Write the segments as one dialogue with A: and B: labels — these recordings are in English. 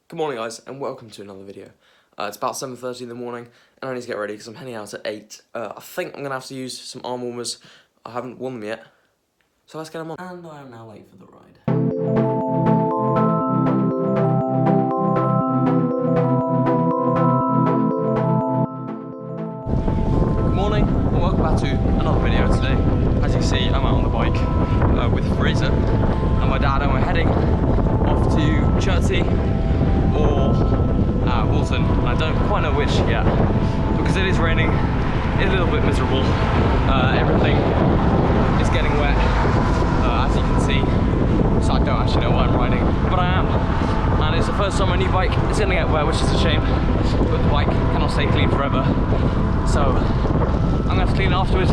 A: Good morning guys and welcome to another video. It's about 7:30 in the morning and I need to get ready because I'm heading out at 8. I think I'm going to have to use some arm warmers. I haven't worn them yet. So let's get them on. And I am now late for the ride. Good morning and welcome back to another video today. As you see, I'm out on the bike with Fraser and my dad, and we're heading off to Chertsey or Walton, and I don't quite know which yet because it is raining. It's a little bit miserable. Everything is getting wet, as you can see, so I don't actually know why I'm riding, but I am, and it's the first time my new bike is going to get wet, which is a shame, but the bike cannot stay clean forever, so I'm going to have to clean it afterwards.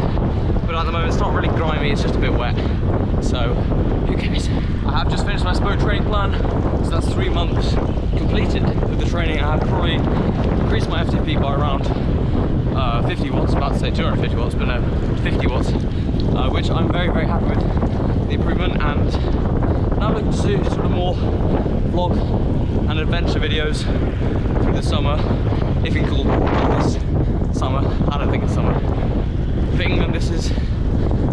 A: But at the moment it's not really grimy, it's just a bit wet, so who cares. I have just finished my spoke training plan, so that's 3 months completed with the training. I have probably increased my FTP by around 50 watts, about to say 250 watts, but no, 50 watts, which I'm very, very happy with the improvement, and now looking to do sort of more vlog and adventure videos through the summer, if you can call this summer. I don't think it's summer. For England, this is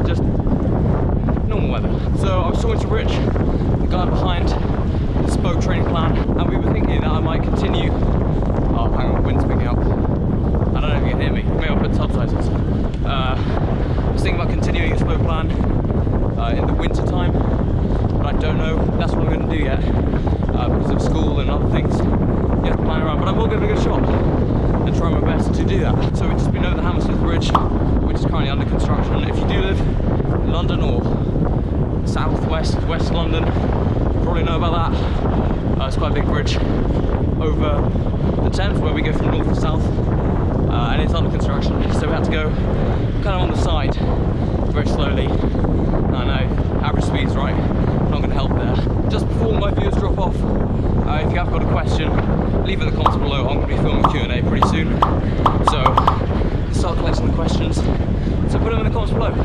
A: just normal weather. So I was talking to Rich, the guy behind the spoke training plan, and we were thinking that I might continue. Oh, hang on, the wind's picking up. I don't know if you can hear me. Maybe I'll put subtitles. I was thinking about continuing the spoke plan in the winter time, but I don't know if that's what I'm going to do yet because of school and other things you have to plan around. But I will give it a good shot and try my best to do that. So we've just been over the Hammersmith Bridge, which is currently under construction. If you do live in London or West London, you probably know about that. It's quite a big bridge over the Thames where we go from north to south, and it's under construction, so we had to go kind of on the side very slowly. I know, average speed's right, not going to help there. Just before my viewers drop off, if you have got a question, leave it in the comments below. I'm going to be filming Q&A pretty soon, so let's start collecting the questions. So put them in the comments below.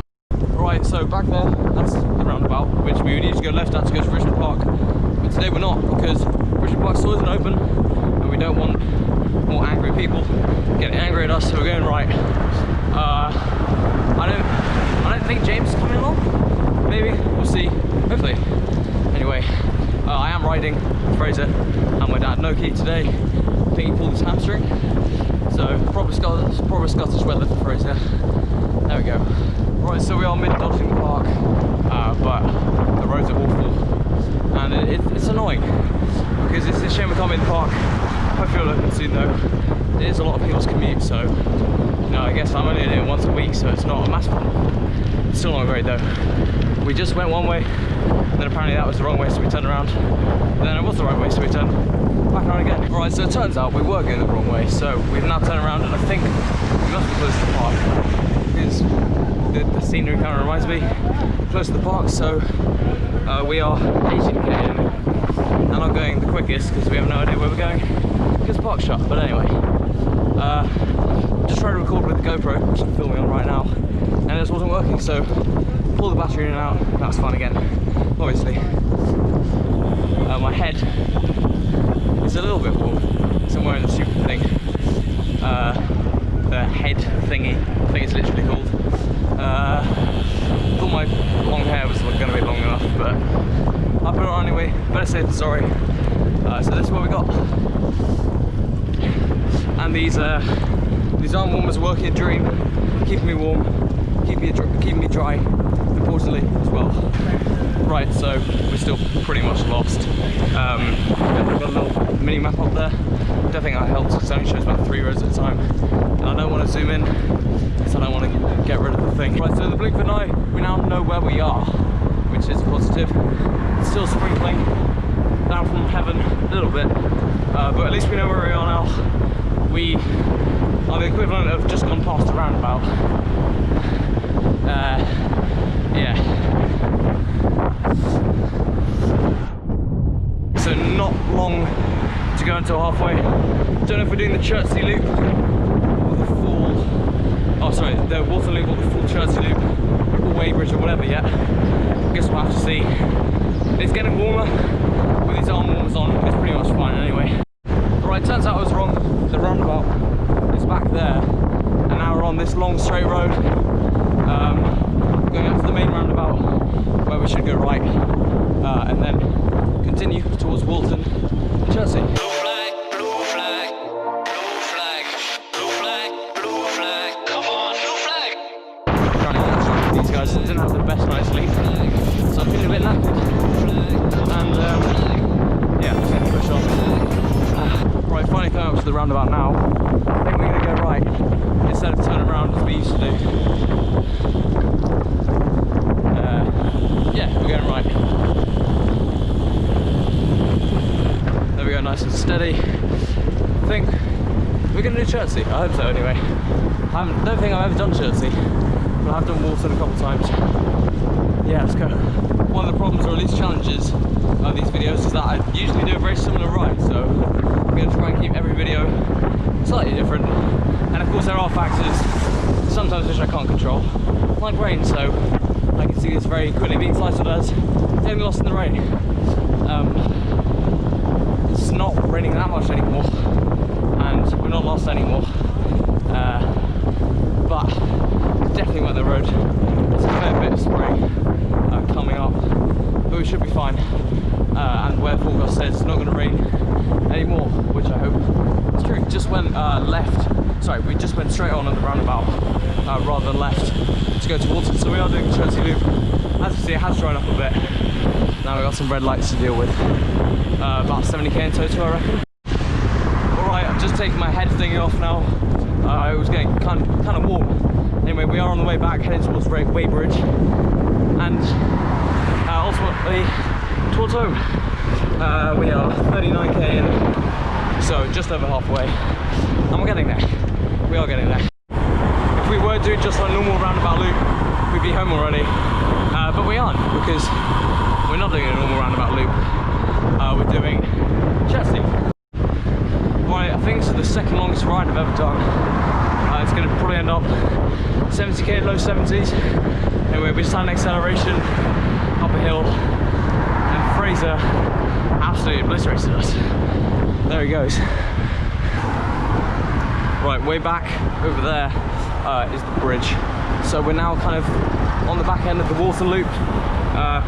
A: Right, so back there, that's the roundabout, which we would need to go left at to go to Richmond Park. But today we're not, because Richmond Park still isn't open, and we don't want more angry people getting angry at us, so we're going right. I don't think James is coming along. Maybe, we'll see. Hopefully. Anyway, I am riding with Fraser and my dad Noki today. I think he pulled his hamstring. So proper Scottish weather for Fraser. There we go. Right, so we are mid-dodging the park, but the roads are awful, and it's annoying because it's a shame we can't be in the park. Hopefully we'll open soon though. It is a lot of people's commute, so you know, I guess I'm only doing it once a week, so it's not a massive problem. It's still not great though. We just went one way, and then apparently that was the wrong way, so we turned around. And then it was the right way, so we turned back around again. Right, so it turns out we were going the wrong way, so we've now turned around, and I think we must be close to the park because the scenery kind of reminds me close to the park. So we are 80 to get in, and not going the quickest because we have no idea where we're going because the park's shut. But anyway, just trying to record with the GoPro, which I'm filming on right now, and it just wasn't working, so pull the battery in and out. That was fun again, obviously. My head is a little bit warm, so I'm wearing the stupid thing, the head thingy, I think it's literally called. Thought my long hair was going to be long enough, but I put it on anyway. Better safe than sorry. So this is what we got, and these arm warmers are working a dream, keeping me warm, keeping me dry, importantly as well. Right, so we're still pretty much lost. I've got a little mini map up there. Don't think that helps because it only shows about 3 roads at a time, and I don't want to zoom in because I don't want to get rid of the thing. Right, so in the blink of an eye, we now know where we are, which is positive. It's still sprinkling down from heaven a little bit, but at least we know where we are now. We are the equivalent of just gone past a roundabout. Yeah. So not long to go until halfway. Don't know if we're doing the Chertsey Loop or the full, oh sorry, the Walton Loop or the full Chertsey Loop or Weybridge or whatever yet. I guess we'll have to see. It's getting warmer with these arm warmers on. It's pretty much fine anyway. long straight road, going up to the main roundabout where we should go right, and then continue towards Walton, Chertsey.
B: Blue flag, blue flag, blue flag, blue flag, blue flag, come on, blue flag.
A: Trying to catch up with these guys. I didn't have the best night's sleep, so I'm feeling a bit knackered. And yeah, I'm just going to push on. Right, finally coming up to the roundabout now. I think we're going to go right instead of turning around as we used to do. Yeah, we're going right. There we go, nice and steady. I think we're going to do Chertsey. I hope so anyway. I don't think I've ever done Chertsey, but I've done Walton a couple of times. Yeah, let's go. One of the problems, or at least challenges, of these videos is that I usually do a very similar ride, so I'm going to try and keep every video slightly different. And of course there are factors sometimes which I can't control, like rain, so I can see this very quickly being cited as getting lost in the rain. It's not raining that much anymore, and we're not lost anymore, but definitely wet the road. There's a fair bit of spray coming up, but we should be fine. And where forecast says it's not going to rain anymore, which I hope is true. Just went we just went straight on at the roundabout rather than left to go to Walton, so we are doing the Chertsey Loop. As you see, it has dried up a bit. Now we've got some red lights to deal with. About 70k in total, I reckon. Alright, I'm just taking my head thingy off now. I was getting kind of warm. Anyway, we are on the way back, heading towards Weybridge, and ultimately towards home. We are 39k in, so just over halfway, and we're getting there. We are getting there. If we were doing just a normal roundabout loop, we'd be home already, but we aren't, because we're not doing a normal roundabout loop. We're doing Chertsey. Right, I think this is the second longest ride I've ever done. It's going to probably end up 70k, low 70s. Anyway, we just had an acceleration up a hill, and Fraser absolutely obliterated us. There he goes. Right, way back over there is the bridge. So we're now kind of on the back end of the Walton Loop.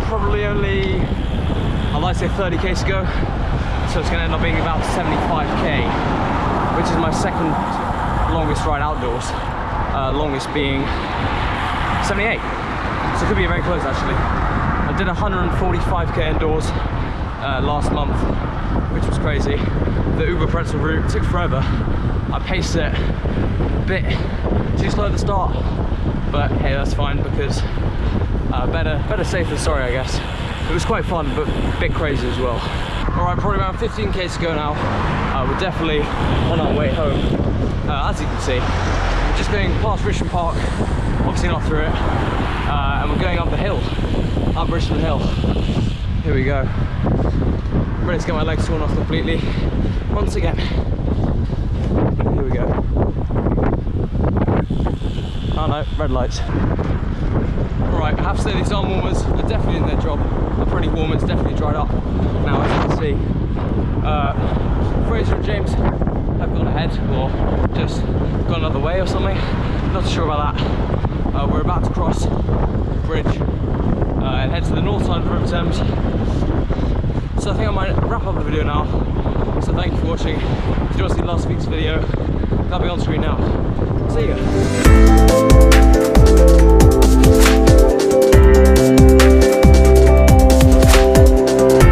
A: Probably only, I'd like to say 30k to go. So it's going to end up being about 75k, which is my second longest ride outdoors. Longest being 78. So it could be very close actually. I did 145k indoors last month, which was crazy. The Uber Pretzel route took forever. I paced it a bit too slow at the start, but hey, that's fine, because better safe than sorry, I guess. It was quite fun, but a bit crazy as well. Alright, probably around 15k to go now. We're definitely on our way home. As you can see, we're just going past Richmond Park, obviously not through it, and we're going up the hill, up Richmond Hill. Here we go. Ready to get my legs torn off completely once again. Here we go. Oh no, red lights. Alright, I have to say these arm warmers are definitely in their job. They're pretty warm, it's definitely dried up now, as you can see. Fraser and James have gone ahead, or just gone another way or something. Not too sure about that. We're about to cross the bridge and head to the north side of the River Thames. So I think I might wrap up the video now. So thank you for watching. If you want to see last week's video, that'll be on screen now. See ya.